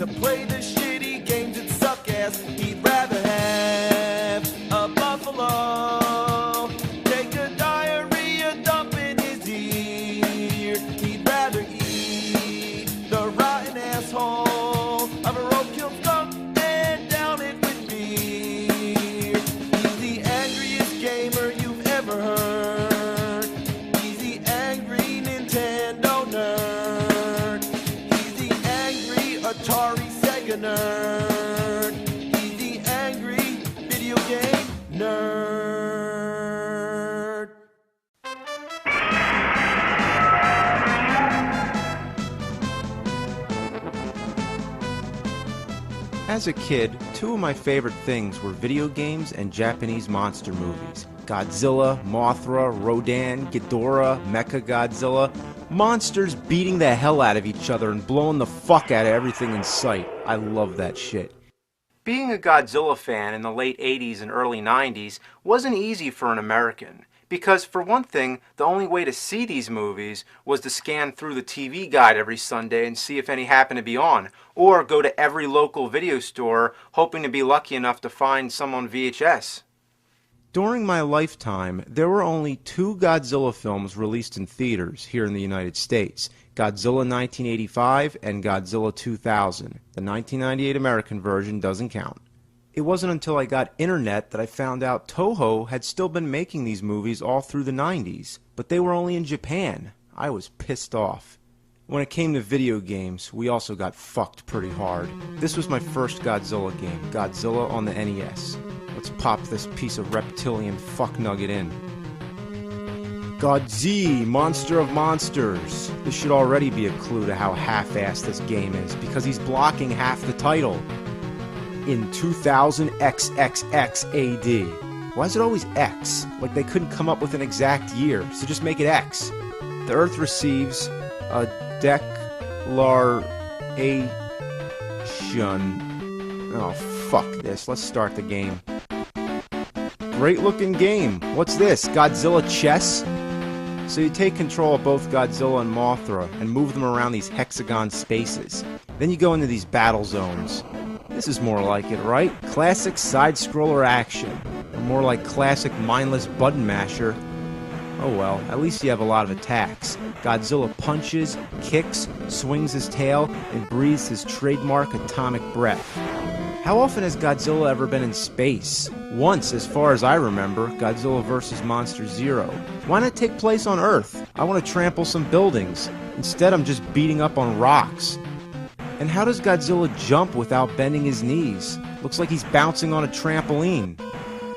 to play the shitty games that suck ass. He'd rather have a buffalo take a diarrhea dump in his ear. He'd rather eat the rotten asshole of a roadkill skunk and down it with beer. He's the angriest gamer you've ever heard. He's the angry Nintendo nerd. He's the angry Atari Sega nerd. He's the angry video game nerd. As a kid, two of my favorite things were video games and Japanese monster movies. Godzilla, Mothra, Rodan, Ghidorah, Mechagodzilla. Monsters beating the hell out of each other and blowing the fuck out of everything in sight. I love that shit. Being a Godzilla fan in the late 80s and early 90s wasn't easy for an American. Because, for one thing, the only way to see these movies was to scan through the TV guide every Sunday and see if any happened to be on, or go to every local video store hoping to be lucky enough to find some on VHS. During my lifetime, there were only two Godzilla films released in theaters here in the United States, Godzilla 1985 and Godzilla 2000. The 1998 American version doesn't count. It wasn't until I got internet that I found out Toho had still been making these movies all through the 90s, but they were only in Japan. I was pissed off. When it came to video games, we also got fucked pretty hard. This was my first Godzilla game, Godzilla on the NES. Let's pop this piece of reptilian fuck nugget in. Godzi, Monster of Monsters. This should already be a clue to how half-assed this game is, because he's blocking half the title. In 2000 XXX AD. Why is it always X? Like they couldn't come up with an exact year, so just make it X. The Earth receives a declaration. Oh, fuck this. Let's start the game. Great looking game. What's this? Godzilla chess? So you take control of both Godzilla and Mothra and move them around these hexagon spaces. Then you go into these battle zones. This is more like it, right? Classic side-scroller action. Or more like classic mindless button masher. Oh well, at least you have a lot of attacks. Godzilla punches, kicks, swings his tail, and breathes his trademark atomic breath. How often has Godzilla ever been in space? Once, as far as I remember, Godzilla vs. Monster Zero. Why not take place on Earth? I want to trample some buildings. Instead, I'm just beating up on rocks. And how does Godzilla jump without bending his knees? Looks like he's bouncing on a trampoline.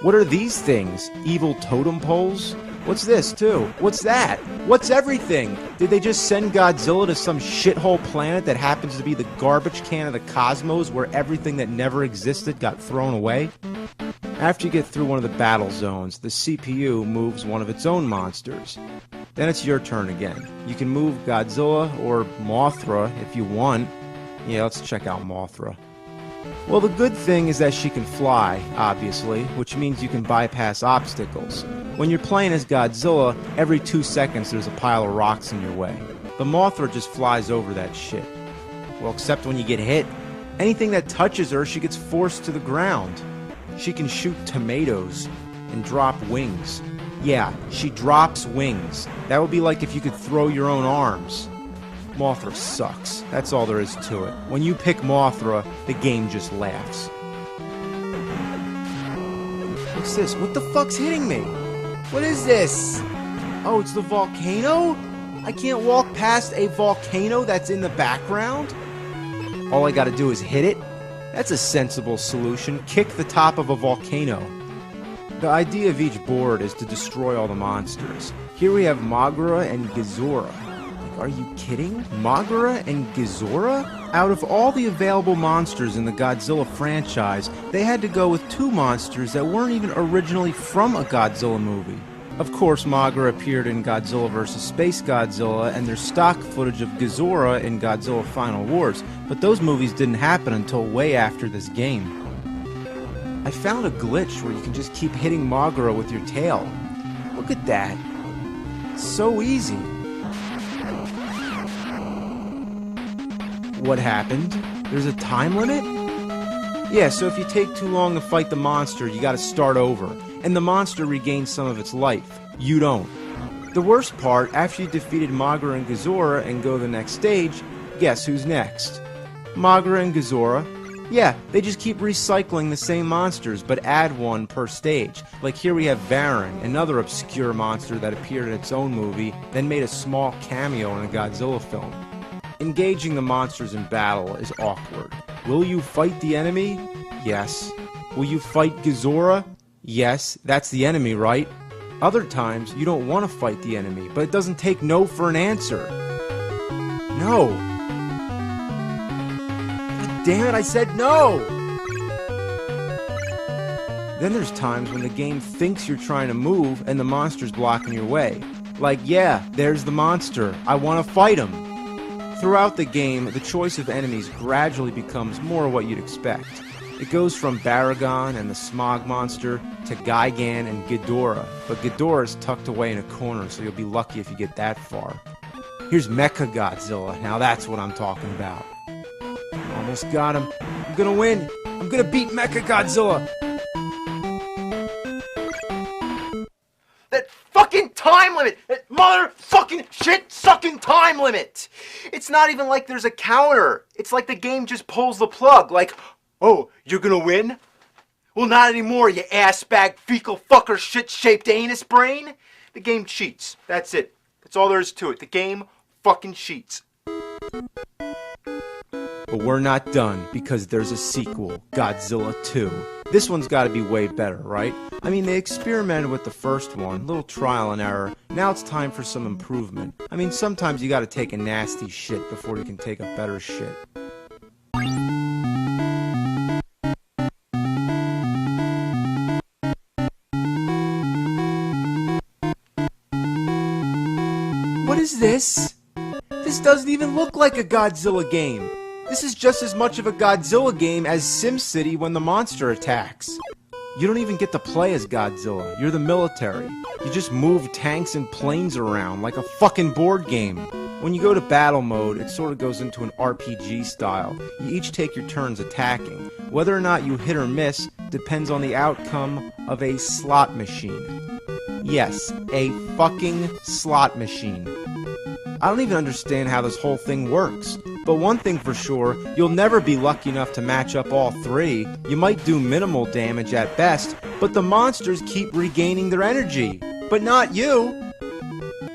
What are these things? Evil totem poles? What's this, too? What's that? What's everything? Did they just send Godzilla to some shithole planet that happens to be the garbage can of the cosmos where everything that never existed got thrown away? After you get through one of the battle zones, the CPU moves one of its own monsters. Then it's your turn again. You can move Godzilla or Mothra if you want. Yeah, let's check out Mothra. Well, the good thing is that she can fly, obviously, which means you can bypass obstacles. When you're playing as Godzilla, every 2 seconds there's a pile of rocks in your way. The Mothra just flies over that shit. Well, except when you get hit. Anything that touches her, she gets forced to the ground. She can shoot tomatoes and drop wings. Yeah, she drops wings. That would be like if you could throw your own arms. Mothra sucks. That's all there is to it. When you pick Mothra, the game just laughs. What's this? What the fuck's hitting me? What is this? Oh, it's the volcano? I can't walk past a volcano that's in the background? All I gotta do is hit it? That's a sensible solution. Kick the top of a volcano. The idea of each board is to destroy all the monsters. Here we have Mothra and Ghidorah. Are you kidding? Mothra and Ghidorah? Out of all the available monsters in the Godzilla franchise, they had to go with two monsters that weren't even originally from a Godzilla movie. Of course, Mothra appeared in Godzilla vs. Space Godzilla, and there's stock footage of Ghidorah in Godzilla Final Wars, but those movies didn't happen until way after this game. I found a glitch where you can just keep hitting Mothra with your tail. Look at that. It's so easy. What happened? There's a time limit? Yeah, so if you take too long to fight the monster, you gotta start over. And the monster regains some of its life. You don't. The worst part, after you defeated Mogra and Gazora and go to the next stage, guess who's next? Mogra and Gazora. Yeah, they just keep recycling the same monsters, but add one per stage. Like here we have Varan, another obscure monster that appeared in its own movie, then made a small cameo in a Godzilla film. Engaging the monsters in battle is awkward. Will you fight the enemy? Yes. Will you fight Gazora? Yes, that's the enemy, right? Other times, you don't want to fight the enemy, but it doesn't take no for an answer. No. God damn it, I said no! Then there's times when the game thinks you're trying to move and the monster's blocking your way. Like, yeah, there's the monster. I want to fight him. Throughout the game, the choice of enemies gradually becomes more what you'd expect. It goes from Baragon and the Smog Monster to Gigan and Ghidorah, but Ghidorah's tucked away in a corner, so you'll be lucky if you get that far. Here's Mechagodzilla, now that's what I'm talking about. Almost got him. I'm gonna win! I'm gonna beat Mechagodzilla! That fucking time limit! That motherfucking shit-sucking time limit! It's not even like there's a counter. It's like the game just pulls the plug, like, oh, you're gonna win? Well, not anymore, you ass-bag, fecal fucker, shit-shaped anus brain. The game cheats. That's it. That's all there is to it. The game fucking cheats. But we're not done, because there's a sequel, Godzilla 2. This one's gotta be way better, right? I mean, they experimented with the first one, little trial and error. Now it's time for some improvement. I mean, sometimes you gotta take a nasty shit before you can take a better shit. What is this? This doesn't even look like a Godzilla game. This is just as much of a Godzilla game as SimCity when the monster attacks. You don't even get to play as Godzilla. You're the military. You just move tanks and planes around like a fucking board game. When you go to battle mode, it sort of goes into an RPG style. You each take your turns attacking. Whether or not you hit or miss depends on the outcome of a slot machine. Yes, a fucking slot machine. I don't even understand how this whole thing works. But one thing for sure, you'll never be lucky enough to match up all three. You might do minimal damage at best, but the monsters keep regaining their energy. But not you!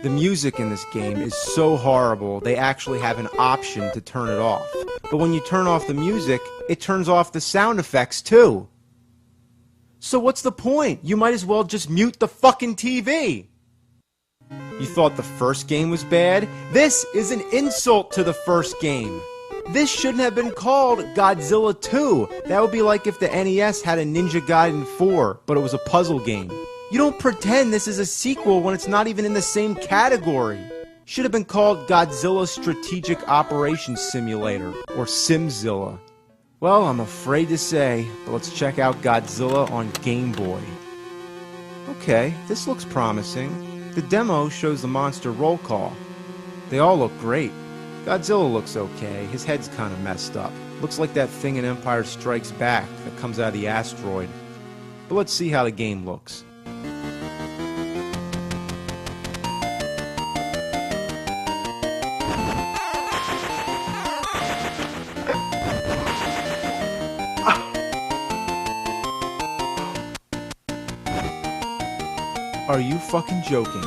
The music in this game is so horrible, they actually have an option to turn it off. But when you turn off the music, it turns off the sound effects too. So what's the point? You might as well just mute the fucking TV! You thought the first game was bad? This is an insult to the first game. This shouldn't have been called Godzilla 2. That would be like if the NES had a Ninja Gaiden 4, but it was a puzzle game. You don't pretend this is a sequel when it's not even in the same category. Should have been called Godzilla Strategic Operations Simulator, or Simzilla. Well, I'm afraid to say, but let's check out Godzilla on Game Boy. Okay, this looks promising. The demo shows the monster roll call. They all look great. Godzilla looks okay. His head's kind of messed up. Looks like that thing in Empire Strikes Back that comes out of the asteroid. But let's see how the game looks. Are you fucking joking?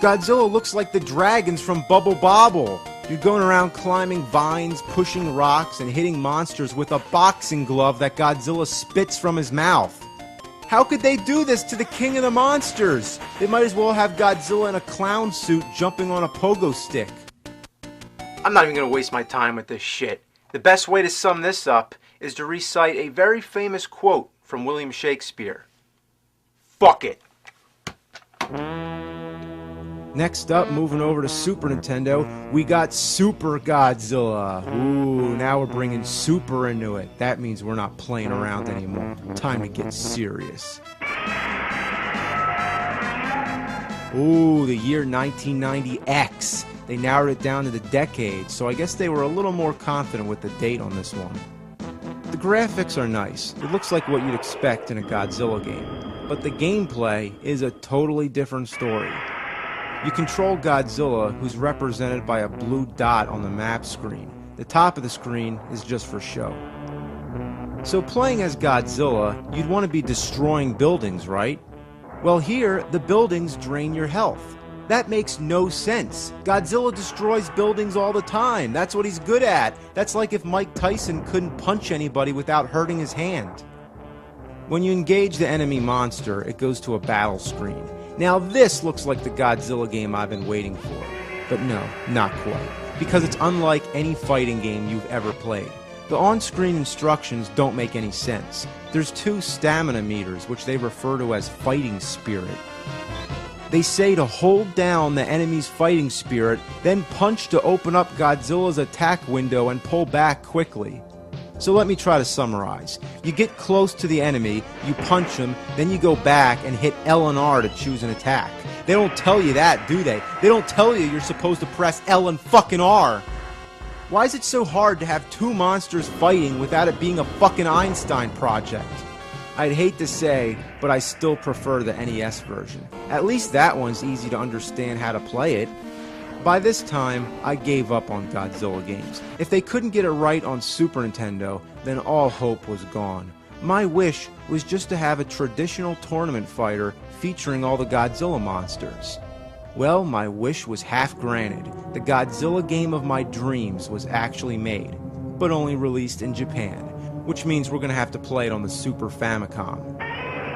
Godzilla looks like the dragons from Bubble Bobble. You're going around climbing vines, pushing rocks, and hitting monsters with a boxing glove that Godzilla spits from his mouth. How could they do this to the king of the monsters? They might as well have Godzilla in a clown suit jumping on a pogo stick. I'm not even gonna waste my time with this shit. The best way to sum this up is to recite a very famous quote from William Shakespeare. Fuck it. Next up, moving over to Super Nintendo, we got Super Godzilla. Ooh, now we're bringing super into it. That means we're not playing around anymore. Time to get serious. Ooh, the year 1990X. They narrowed it down to the decades, so I guess they were a little more confident with the date on this one. The graphics are nice. It looks like what you'd expect in a Godzilla game. But the gameplay is a totally different story. You control Godzilla, who's represented by a blue dot on the map screen. The top of the screen is just for show. So playing as Godzilla, you'd want to be destroying buildings, right? Well, here, the buildings drain your health. That makes no sense. Godzilla destroys buildings all the time. That's what he's good at. That's like if Mike Tyson couldn't punch anybody without hurting his hand. When you engage the enemy monster, it goes to a battle screen. Now this looks like the Godzilla game I've been waiting for. But no, not quite. Because it's unlike any fighting game you've ever played. The on-screen instructions don't make any sense. There's 2 stamina meters, which they refer to as fighting spirit. They say to hold down the enemy's fighting spirit, then punch to open up Godzilla's attack window and pull back quickly. So let me try to summarize. You get close to the enemy, you punch him, then you go back and hit L and R to choose an attack. They don't tell you that, do they? They don't tell you you're supposed to press L and fucking R. Why is it so hard to have 2 monsters fighting without it being a fucking Einstein project? I'd hate to say, but I still prefer the NES version. At least that one's easy to understand how to play it. By this time, I gave up on Godzilla games. If they couldn't get it right on Super Nintendo, then all hope was gone. My wish was just to have a traditional tournament fighter featuring all the Godzilla monsters. Well, my wish was half granted. The Godzilla game of my dreams was actually made, but only released in Japan, which means we're going to have to play it on the Super Famicom.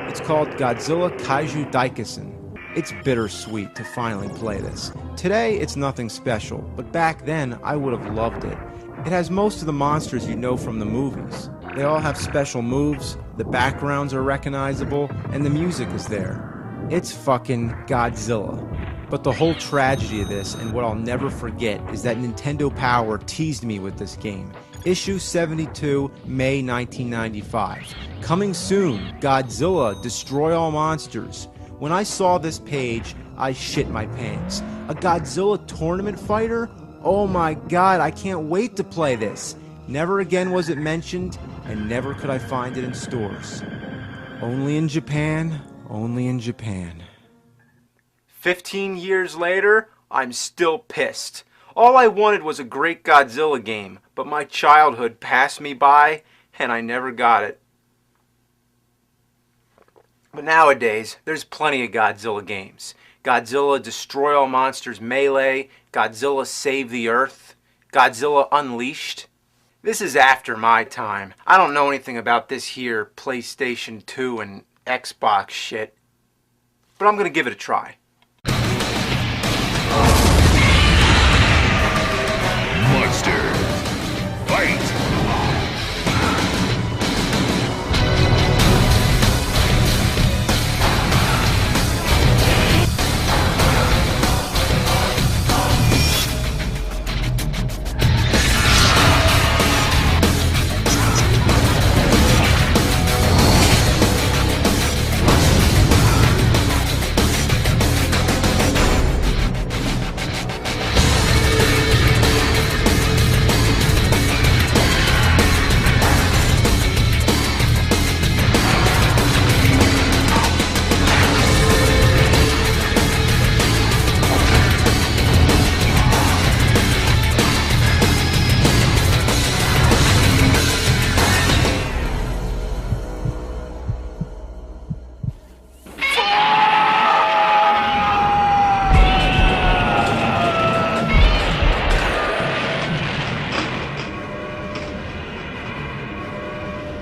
It's called Godzilla Kaiju Daikisen. It's bittersweet to finally play this. Today, it's nothing special, but back then, I would have loved it. It has most of the monsters you know from the movies. They all have special moves, the backgrounds are recognizable, and the music is there. It's fucking Godzilla. But the whole tragedy of this, and what I'll never forget, is that Nintendo Power teased me with this game. Issue 72, May 1995. Coming soon, Godzilla, Destroy All Monsters. When I saw this page, I shit my pants. A Godzilla tournament fighter? Oh my god, I can't wait to play this. Never again was it mentioned, and never could I find it in stores. Only in Japan, only in Japan. 15 years later, I'm still pissed. All I wanted was a great Godzilla game, but my childhood passed me by, and I never got it. But nowadays, there's plenty of Godzilla games. Godzilla Destroy All Monsters Melee, Godzilla Save the Earth, Godzilla Unleashed. This is after my time. I don't know anything about this here PlayStation 2 and Xbox shit. But I'm gonna give it a try. Monster Fight!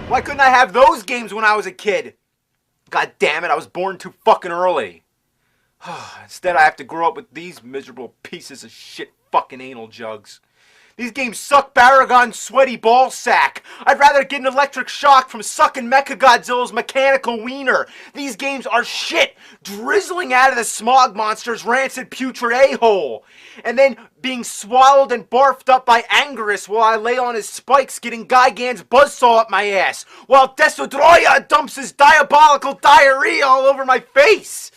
Why couldn't I have those games when I was a kid? God damn it, I was born too fucking early. Instead, I have to grow up with these miserable pieces of shit fucking anal jugs. These games suck Baragon's sweaty ball sack. I'd rather get an electric shock from sucking Mechagodzilla's mechanical wiener. These games are shit, drizzling out of the smog monster's rancid putrid a-hole. And then being swallowed and barfed up by Anguirus while I lay on his spikes getting Gigan's buzzsaw up my ass, while Desodroya dumps his diabolical diarrhea all over my face.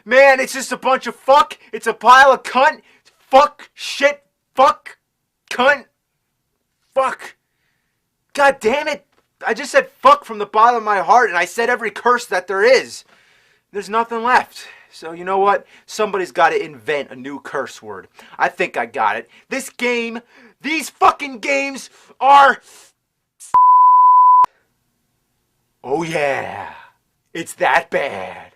Man, it's just a bunch of fuck. It's a pile of cunt. fuck, shit, fuck, cunt, fuck. God damn it. I just said fuck from the bottom of my heart, and I said every curse that there is. There's nothing left. So you know what? Somebody's got to invent a new curse word. I think I got it. This game, these fucking games are... Oh yeah, it's that bad.